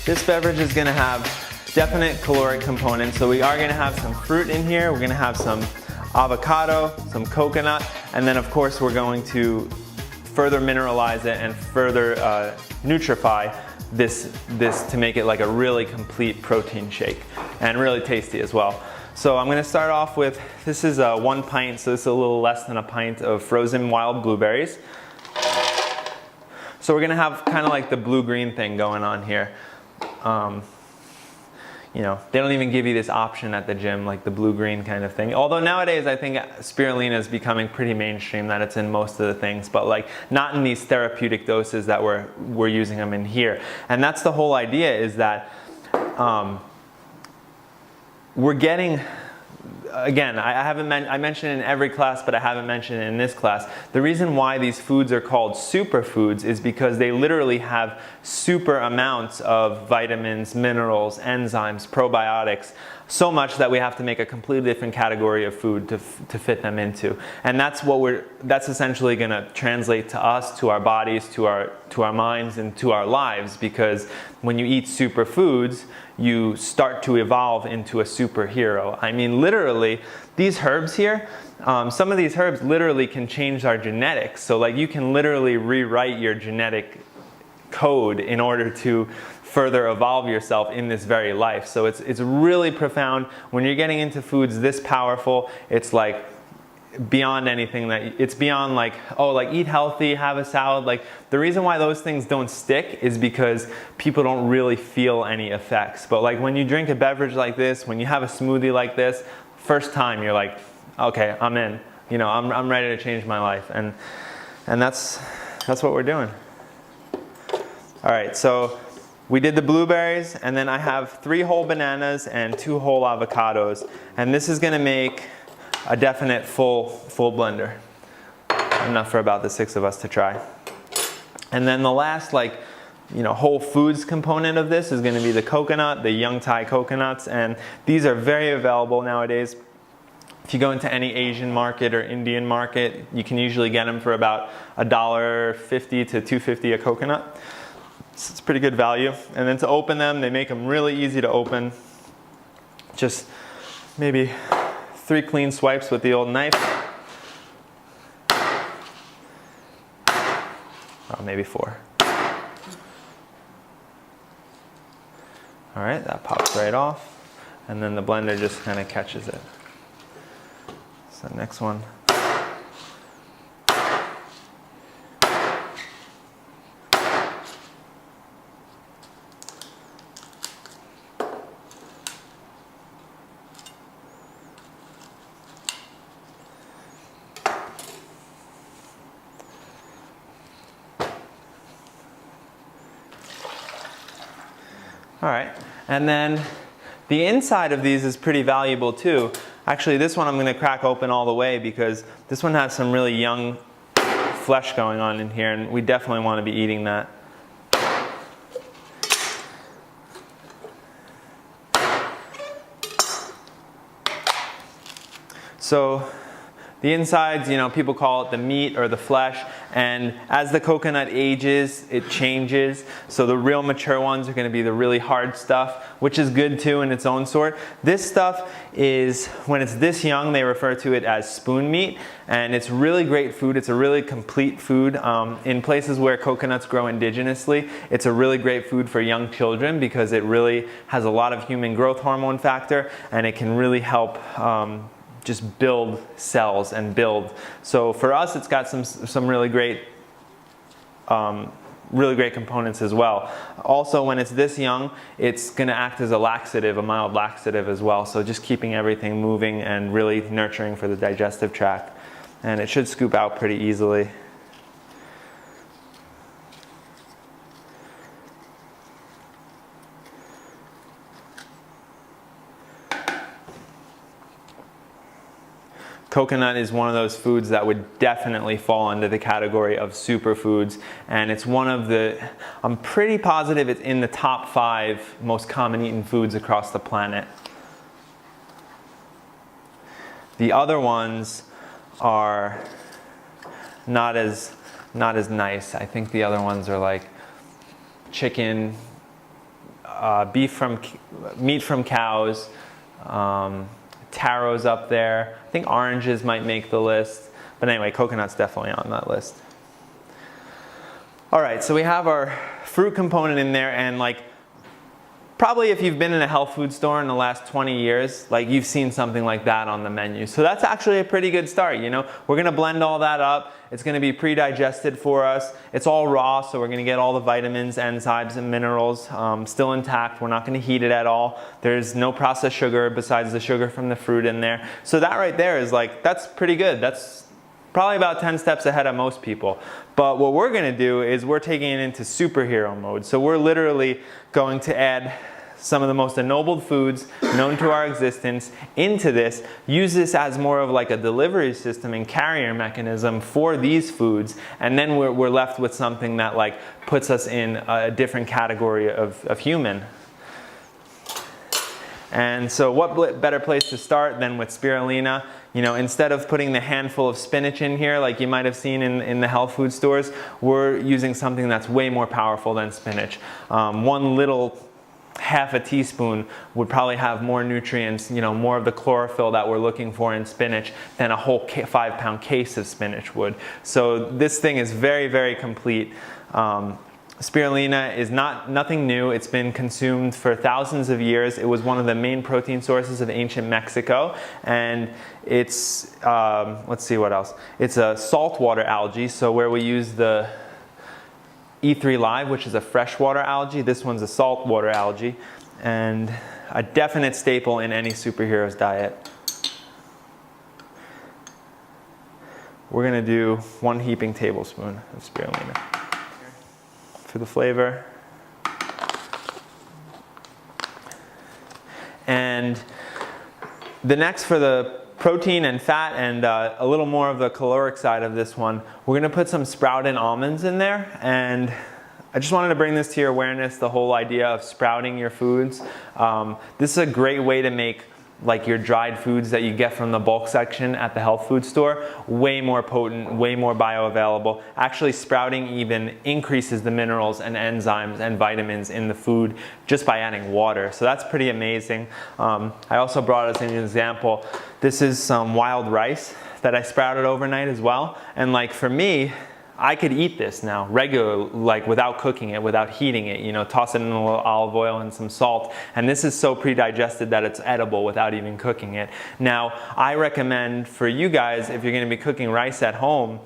This beverage is gonna have definite caloric components. So we are gonna have some fruit in here. We're gonna have some avocado, some coconut, and then of course we're going to further mineralize it and further nutrify this to make it like a really complete protein shake and really tasty as well. So I'm going to start off with, this is 1 pint, so this is a little less than a pint of frozen wild blueberries. So we're going to have kind of like the blue-green thing going on here. You know, they don't even give you this option at the gym, like the blue-green kind of thing. Although nowadays I think spirulina is becoming pretty mainstream, that it's in most of the things, but like not in these therapeutic doses that we're using them in here. And that's the whole idea, is that we're getting, again, I mentioned it in every class, but I haven't mentioned it in this class. The reason why these foods are called superfoods is because they literally have super amounts of vitamins, minerals, enzymes, probiotics, so much that we have to make a completely different category of food to fit them into. And that's that's essentially going to translate to us, to our bodies, to our minds, and to our lives, because when you eat superfoods, you start to evolve into a superhero. I mean, literally, these herbs here, some of these herbs literally can change our genetics. So like you can literally rewrite your genetic code in order to further evolve yourself in this very life. So it's really profound. When you're getting into foods this powerful, it's like beyond anything it's beyond like, oh, like eat healthy, have a salad. Like the reason why those things don't stick is because people don't really feel any effects. But like when you drink a beverage like this, when you have a smoothie like this, first time you're like, okay, I'm in. You know, I'm ready to change my life. And that's what we're doing. All right, so we did the blueberries, and then I have 3 whole bananas and 2 whole avocados. And this is gonna make a definite full blender. Enough for about the 6 of us to try. And then the last, like, you know, whole foods component of this is gonna be the coconut, the young Thai coconuts, and these are very available nowadays. If you go into any Asian market or Indian market, you can usually get them for about $1.50 to $2.50 a coconut. So it's pretty good value. And then to open them, they make them really easy to open. Just maybe 3 clean swipes with the old knife. Oh, maybe 4. All right, that pops right off. And then the blender just kind of catches it. So next one. All right, and then the inside of these is pretty valuable too. Actually, this one I'm going to crack open all the way because this one has some really young flesh going on in here, and we definitely want to be eating that. So the insides, you know, people call it the meat or the flesh, and as the coconut ages, it changes. So the real mature ones are going to be the really hard stuff, which is good too in its own sort. This stuff is, when it's this young, they refer to it as spoon meat, and it's really great food. It's a really complete food. In places where coconuts grow indigenously, it's a really great food for young children because it really has a lot of human growth hormone factor, and it can really help just build cells and build. So for us, it's got some really great components as well. Also, when it's this young, it's going to act as a laxative, a mild laxative as well. So just keeping everything moving and really nurturing for the digestive tract. And it should scoop out pretty easily. Coconut is one of those foods that would definitely fall under the category of superfoods, and it's one of the, I'm pretty positive it's in the top 5 most common eaten foods across the planet. The other ones are not as nice. I think the other ones are like chicken, meat from cows, taro's up there. I think oranges might make the list. But anyway, coconut's definitely on that list. All right, so we have our fruit component in there, and like probably if you've been in a health food store in the last 20 years, like you've seen something like that on the menu. So that's actually a pretty good start, you know. We're gonna blend all that up. It's gonna be pre-digested for us. It's all raw, so we're gonna get all the vitamins, enzymes, and minerals still intact. We're not gonna heat it at all. There's no processed sugar besides the sugar from the fruit in there. So that right there is like, that's pretty good. That's probably about 10 steps ahead of most people. But what we're gonna do is we're taking it into superhero mode. So we're literally going to add some of the most ennobled foods known to our existence into this, use this as more of like a delivery system and carrier mechanism for these foods, and then we're left with something that like puts us in a different category of human. And so what better place to start than with spirulina? You know, instead of putting the handful of spinach in here like you might have seen in the health food stores, we're using something that's way more powerful than spinach. One little half a teaspoon would probably have more nutrients, you know, more of the chlorophyll that we're looking for in spinach than a whole 5-pound case of spinach would. So this thing is very, very complete. Spirulina is nothing new. It's been consumed for thousands of years. It was one of the main protein sources of ancient Mexico, and it's, let's see what else. It's a saltwater algae, so where we use the E3 Live, which is a freshwater algae, this one's a saltwater algae, and a definite staple in any superhero's diet. We're gonna do 1 heaping tablespoon of spirulina for the flavor. And the next, for the protein and fat and a little more of the caloric side of this one, we're gonna put some sprouted almonds in there. And I just wanted to bring this to your awareness, the whole idea of sprouting your foods. This is a great way to make like your dried foods that you get from the bulk section at the health food store way more potent, way more bioavailable. Actually, sprouting even increases the minerals and enzymes and vitamins in the food just by adding water. So that's pretty amazing. I also brought as an example, this is some wild rice that I sprouted overnight as well. And like for me, I could eat this now regularly, like without cooking it, without heating it, you know, toss it in a little olive oil and some salt. And this is so pre-digested that it's edible without even cooking it. Now, I recommend for you guys, if you're gonna be cooking rice at home,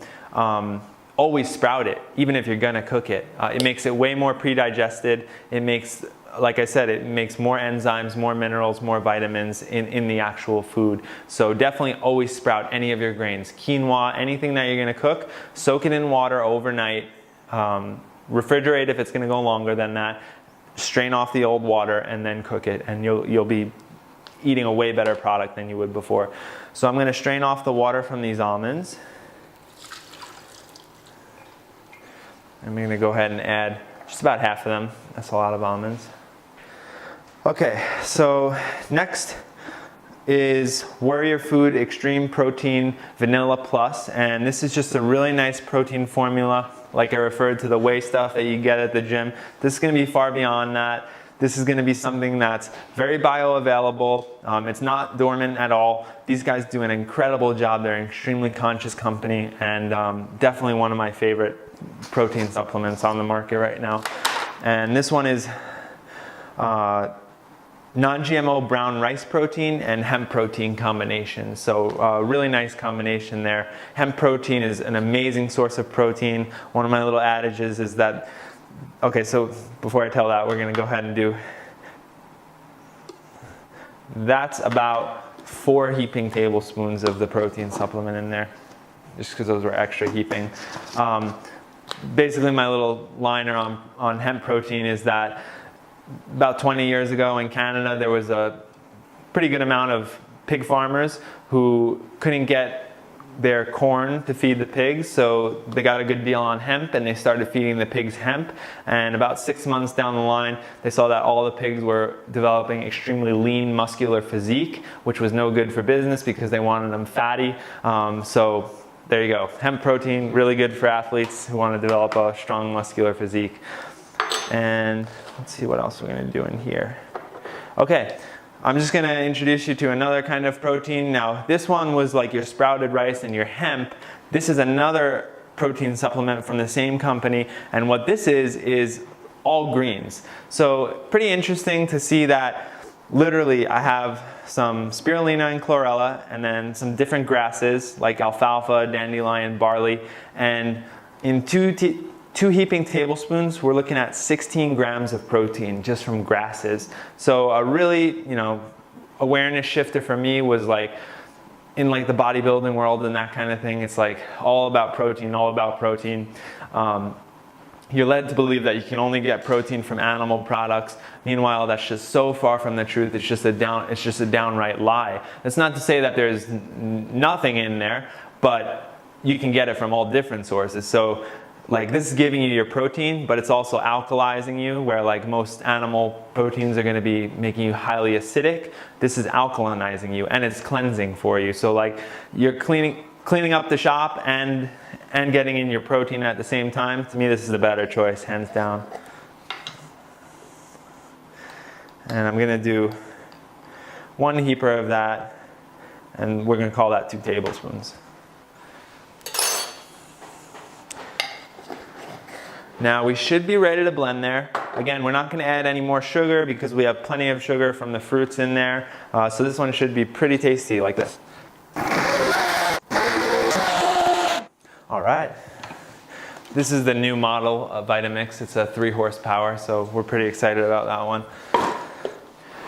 always sprout it, even if you're gonna cook it. It makes it way more pre-digested. It makes, like I said, it makes more enzymes, more minerals, more vitamins in the actual food. So definitely always sprout any of your grains. Quinoa, anything that you're gonna cook, soak it in water overnight, refrigerate if it's gonna go longer than that, strain off the old water and then cook it, and you'll be eating a way better product than you would before. So I'm gonna strain off the water from these almonds. I'm gonna go ahead and add just about half of them. That's a lot of almonds. Okay, so next is Warrior Food Extreme Protein Vanilla Plus, and this is just a really nice protein formula, like I referred to the whey stuff that you get at the gym. This is gonna be far beyond that. This is gonna be something that's very bioavailable. It's not dormant at all. These guys do an incredible job. They're an extremely conscious company, and definitely one of my favorite protein supplements on the market right now. And this one is non-GMO brown rice protein and hemp protein combination. So really nice combination there. Hemp protein is an amazing source of protein. One of my little adages is that, okay, so before I tell that, we're gonna go ahead and do, that's about 4 heaping tablespoons of the protein supplement in there, just because those were extra heaping. Basically, my little liner on hemp protein is that about 20 years ago in Canada, there was a pretty good amount of pig farmers who couldn't get their corn to feed the pigs, so they got a good deal on hemp and they started feeding the pigs hemp. And about 6 months down the line, they saw that all the pigs were developing extremely lean, muscular physique, which was no good for business because they wanted them fatty. So there you go. Hemp protein, really good for athletes who want to develop a strong muscular physique. And let's see what else we're gonna do in here. Okay, I'm just gonna introduce you to another kind of protein. Now, this one was like your sprouted rice and your hemp. This is another protein supplement from the same company, and what this is all greens. So pretty interesting to see that literally I have some spirulina and chlorella, and then some different grasses like alfalfa, dandelion, barley, and in two heaping tablespoons, we're looking at 16 grams of protein just from grasses. So a really, awareness shifter for me was like, in like the bodybuilding world and that kind of thing, it's like all about protein, all about protein. You're led to believe that you can only get protein from animal products. Meanwhile, that's just so far from the truth. It's just a downright lie. That's not to say that there's nothing in there, but you can get it from all different sources. So like this is giving you your protein, but it's also alkalizing you, where like most animal proteins are going to be making you highly acidic. This is alkalinizing you, and it's cleansing for you. So like you're cleaning up the shop and getting in your protein at the same time. To me, this is the better choice, hands down. And I'm going to do 1 heaper of that, and we're going to call that 2 tablespoons. Now we should be ready to blend there. Again, we're not going to add any more sugar because we have plenty of sugar from the fruits in there. So this one should be pretty tasty like this. All right. This is the new model of Vitamix. It's a 3 horsepower, so we're pretty excited about that one.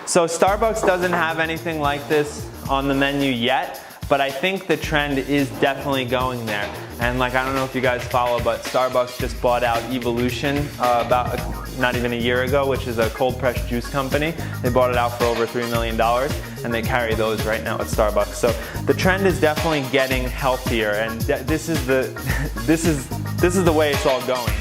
So Starbucks doesn't have anything like this on the menu yet, but I think the trend is definitely going there. And like, I don't know if you guys follow, but Starbucks just bought out Evolution about not even a year ago, which is a cold pressed juice company. They bought it out for over $3 million, and they carry those right now at Starbucks. So the trend is definitely getting healthier, and this is the way it's all going.